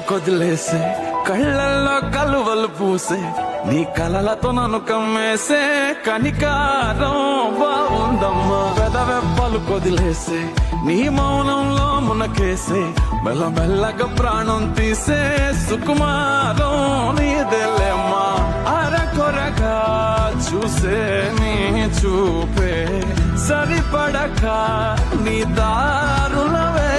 కొదిలేసే కళ్ళల్లో కలువలు పూసే నీ కలలతో నన్ను కమ్మేసే కనికారం బాగుందమ్మా పెదవెప్పలు కొదిలేసే నీ మౌనంలో మునకేసే మెల్లమెల్లగా ప్రాణం తీసే సుకుమారం నీదేలేమ్మా అరకొరగా చూసే నీ చూపే సరిపడక నీ దారులవే